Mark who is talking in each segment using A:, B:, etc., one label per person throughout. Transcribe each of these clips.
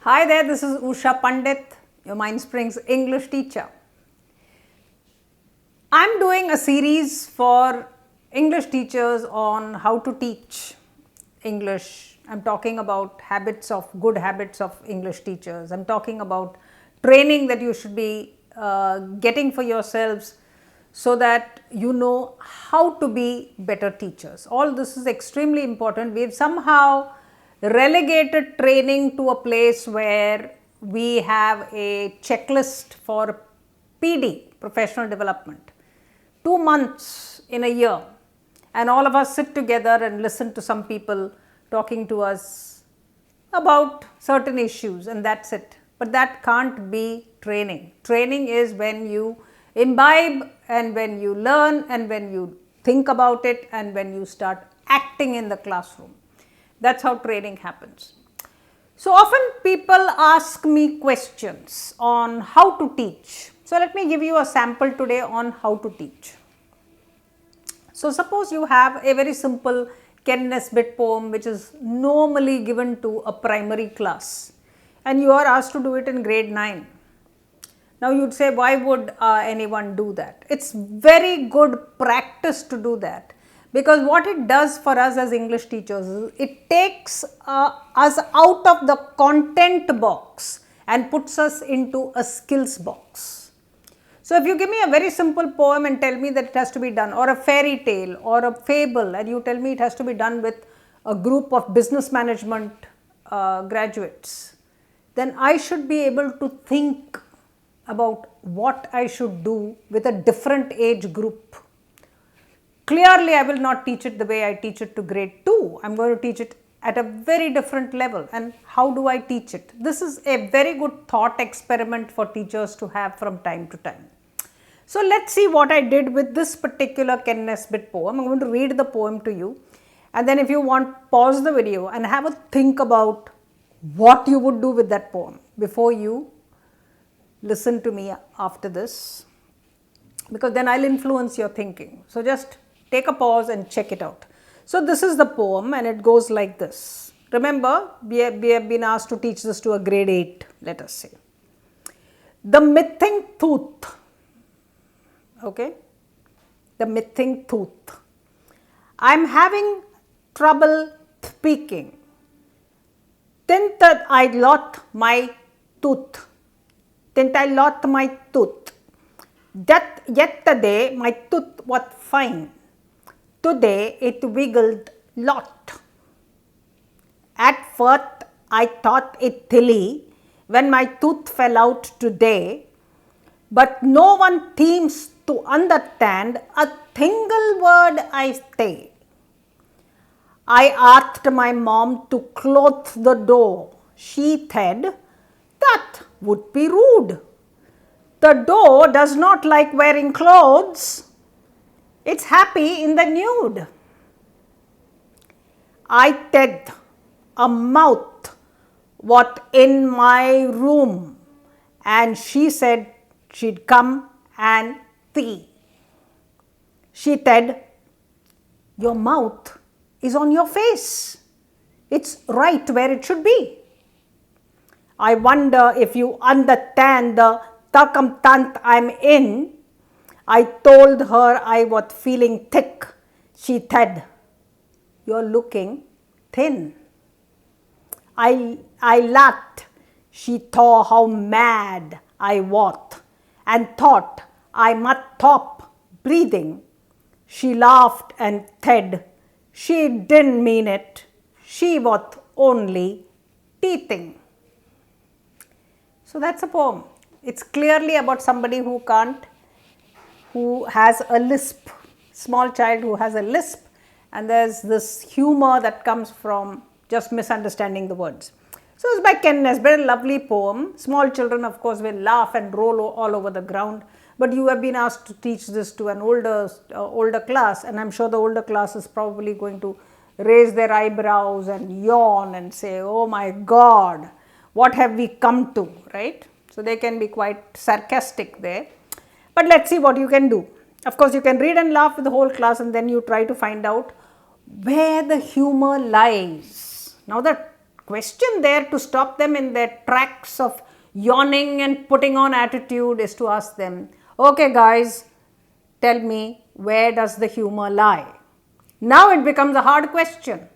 A: Hi there, this is Usha Pandit, your Mindsprings English teacher. I'm doing a series for English teachers on how to teach English. I'm talking about good habits of English teachers. I'm talking about training that you should be getting for yourselves so that you know how to be better teachers. All this is extremely important. We've somehow relegated training to a place where we have a checklist for PD, professional development, 2 months in a year, and all of us sit together and listen to some people talking to us about certain issues, and that's it. But that can't be training. Training is when you imbibe and when you learn and when you think about it and when you start acting in the classroom. That's how training happens. So often people ask me questions on how to teach. So let me give you a sample today on how to teach. So suppose you have a very simple Ken Nesbitt poem which is normally given to a primary class and you are asked to do it in grade 9. Now you'd say, why would anyone do that? It's very good practice to do that, because what it does for us as English teachers is it takes us out of the content box and puts us into a skills box. So if you give me a very simple poem and tell me that it has to be done, or a fairy tale or a fable, and you tell me it has to be done with a group of business management graduates, then I should be able to think about what I should do with a different age group. Clearly, I will not teach it the way I teach it to grade 2. I'm going to teach it at a very different level. And how do I teach it? This is a very good thought experiment for teachers to have from time to time. So let's see what I did with this particular Ken Nesbitt poem. I'm going to read the poem to you. And then if you want, pause the video and have a think about what you would do with that poem before you listen to me after this, because then I'll influence your thinking. So just take a pause and check it out. So this is the poem and it goes like this. Remember, we have been asked to teach this to a grade 8, let us say. The missing tooth. Okay? The missing tooth. I'm having trouble speaking. Think that I lost my tooth. That yesterday my tooth was fine. Today it wiggled lot. At first I thought it silly when my tooth fell out today, but no one seems to understand a single word I say. I asked my mom to close the door. She said, that would be rude. The door does not like wearing clothes. It's happy in the nude. I said a mouth was in my room and she said she'd come and see. She said, your mouth is on your face. It's right where it should be. I wonder if you understand the circumstance I'm in. I told her I was feeling thick. She said, you're looking thin. I laughed. She saw how mad I was and thought I must stop breathing. She laughed and said she didn't mean it. She was only teething. So that's a poem. It's clearly about somebody who has a lisp, small child who has a lisp, and there's this humour that comes from just misunderstanding the words. So it's by Ken Nesbitt, a lovely poem. Small children, of course, will laugh and roll all over the ground, but you have been asked to teach this to an older class, and I'm sure the older class is probably going to raise their eyebrows and yawn and say, oh my God, what have we come to, right? So they can be quite sarcastic there. But let's see what you can do. Of course, you can read and laugh with the whole class and then you try to find out where the humour lies. Now the question there to stop them in their tracks of yawning and putting on attitude is to ask them, okay guys, tell me, where does the humor lie? Now it becomes a hard question,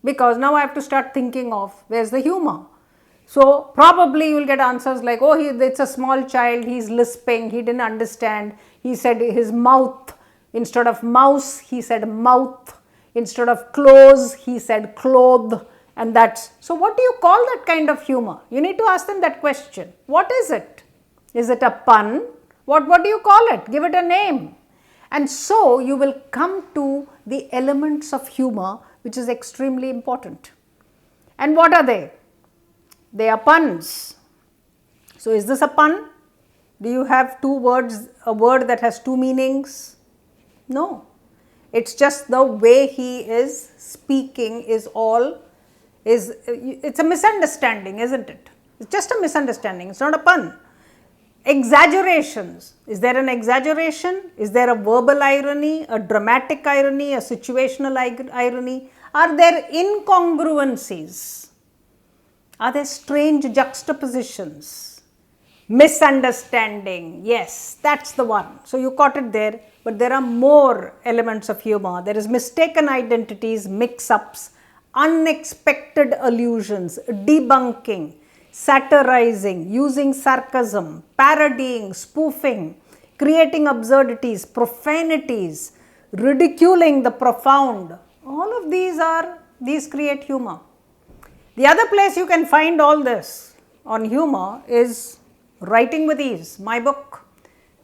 A: because now I have to start thinking of where's the humor. So probably you will get answers like, oh, it's a small child, he's lisping, he didn't understand, he said his mouth, instead of mouse, he said mouth, instead of clothes, he said cloth, and that's, so what do you call that kind of humor? You need to ask them that question. What is it? Is it a pun? What do you call it? Give it a name. And so you will come to the elements of humor, which is extremely important. And what are they? They are puns. So is this a pun? Do you have two words, a word that has two meanings? No. It's just the way he is speaking is all, it's a misunderstanding, isn't it? It's just a misunderstanding, it's not a pun. Exaggerations. Is there an exaggeration? Is there a verbal irony, a dramatic irony, a situational irony? Are there incongruencies? Are there strange juxtapositions? Misunderstanding. Yes, that's the one. So you caught it there, but there are more elements of humor. There is mistaken identities, mix-ups, unexpected allusions, debunking, satirizing, using sarcasm, parodying, spoofing, creating absurdities, profanities, ridiculing the profound. All of these create humor. The other place you can find all this on humor is Writing with Ease, my book.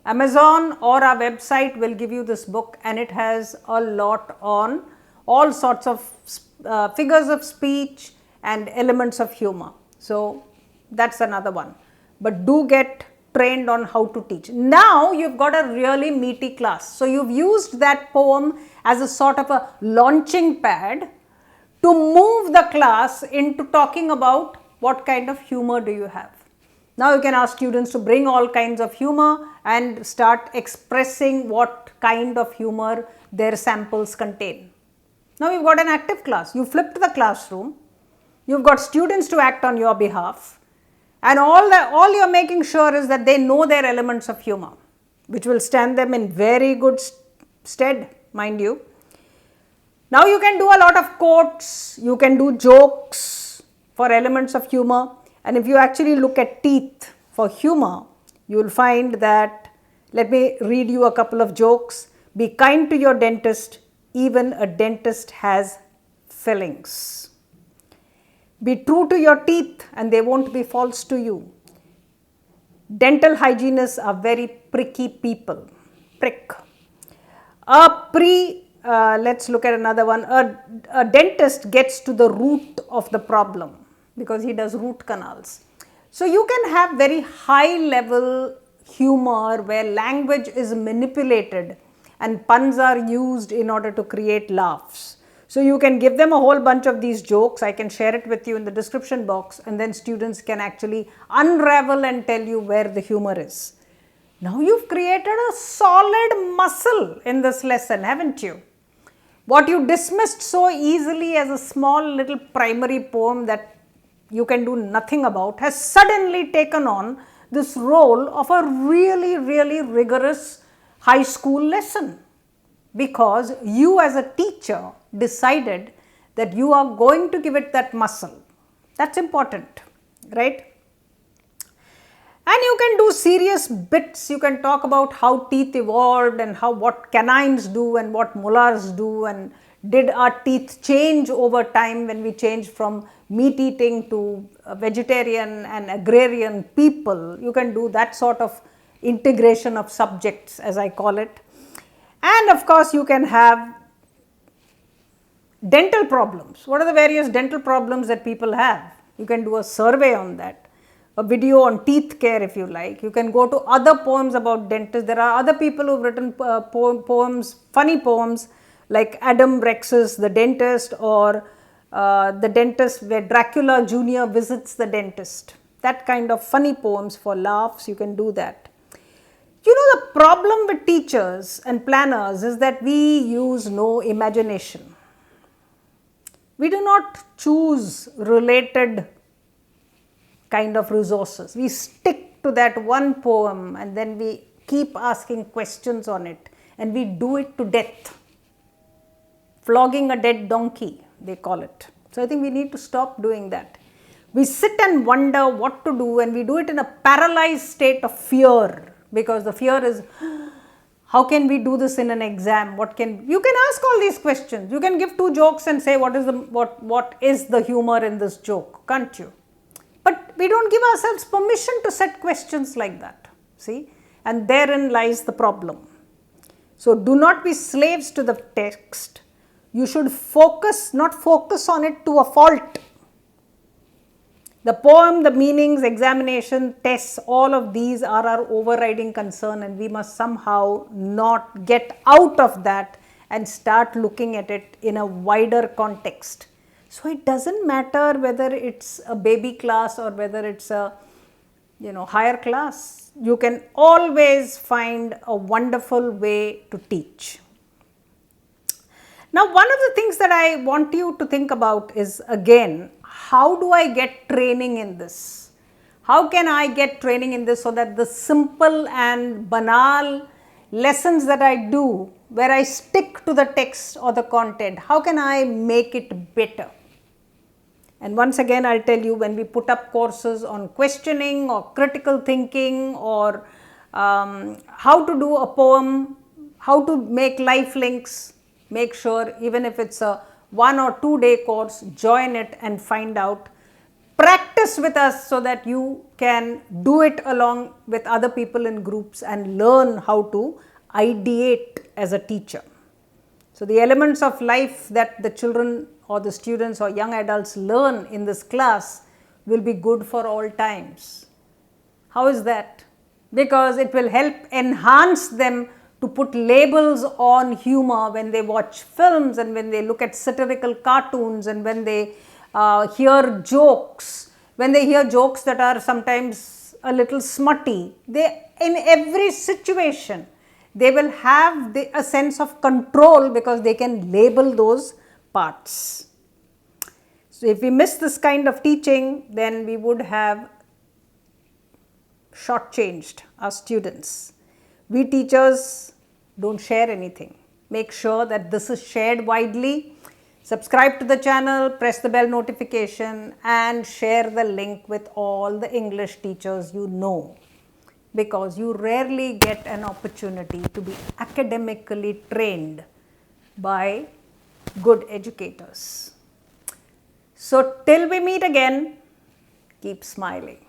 A: Amazon or our website will give you this book, and it has a lot on all sorts of figures of speech and elements of humor. So that's another one. But do get trained on how to teach. Now you've got a really meaty class. So you've used that poem as a sort of a launching pad to move the class into talking about what kind of humor do you have. Now you can ask students to bring all kinds of humor and start expressing what kind of humor their samples contain. Now you've got an active class. You flipped the classroom. You've got students to act on your behalf. And all you're making sure is that they know their elements of humor, which will stand them in very good stead, mind you. Now you can do a lot of quotes, you can do jokes for elements of humor, and if you actually look at teeth for humor, you will find that, let me read you a couple of jokes. Be kind to your dentist, even a dentist has fillings. Be true to your teeth and they won't be false to you. Dental hygienists are very pricky people. Prick. Let's look at another one. A dentist gets to the root of the problem because he does root canals. So you can have very high level humor where language is manipulated and puns are used in order to create laughs. So you can give them a whole bunch of these jokes. I can share it with you in the description box, and then students can actually unravel and tell you where the humor is. Now you've created a solid muscle in this lesson, haven't you? What you dismissed so easily as a small little primary poem that you can do nothing about has suddenly taken on this role of a really, really rigorous high school lesson, because you as a teacher decided that you are going to give it that muscle. That's important, right? And you can do serious bits. You can talk about how teeth evolved and what canines do and what molars do, and did our teeth change over time when we changed from meat eating to vegetarian and agrarian people. You can do that sort of integration of subjects, as I call it. And of course you can have dental problems. What are the various dental problems that people have? You can do a survey on that, a video on teeth care if you like. You can go to other poems about dentists. There are other people who have written poems, funny poems like Adam Rex's The Dentist, or The Dentist where Dracula Jr. visits the dentist. That kind of funny poems for laughs, you can do that. You know, the problem with teachers and planners is that we use no imagination. We do not choose related kind of resources. We stick to that one poem and then we keep asking questions on it, and we do it to death. Flogging a dead donkey, they call it. So I think we need to stop doing that. We sit and wonder what to do, and we do it in a paralyzed state of fear, because the fear is, how can we do this in an exam? You can ask all these questions. You can give 2 jokes and say what is the humor in this joke, can't you? But we don't give ourselves permission to set questions like that. See? And therein lies the problem. So do not be slaves to the text. You should not focus on it to a fault. The poem, the meanings, examination, tests, all of these are our overriding concern, and we must somehow not get out of that and start looking at it in a wider context. So it doesn't matter whether it's a baby class or whether it's a higher class. You can always find a wonderful way to teach. Now, one of the things that I want you to think about is, again, how do I get training in this? How can I get training in this so that the simple and banal lessons that I do, where I stick to the text or the content, how can I make it better? And once again, I'll tell you, when we put up courses on questioning or critical thinking or how to do a poem, how to make life links, make sure, even if it's a 1 or 2 day course, join it and find out. Practice with us so that you can do it along with other people in groups and learn how to ideate as a teacher. So the elements of life that the children or the students or young adults learn in this class will be good for all times. How is that? Because it will help enhance them to put labels on humor when they watch films and when they look at satirical cartoons and when they hear jokes. When they hear jokes that are sometimes a little smutty, in every situation, they will have a sense of control because they can label those parts. So if we miss this kind of teaching, then we would have shortchanged our students. We teachers don't share anything. Make sure that this is shared widely. Subscribe to the channel, press the bell notification and share the link with all the English teachers you know, because you rarely get an opportunity to be academically trained by good educators. So till we meet again, keep smiling.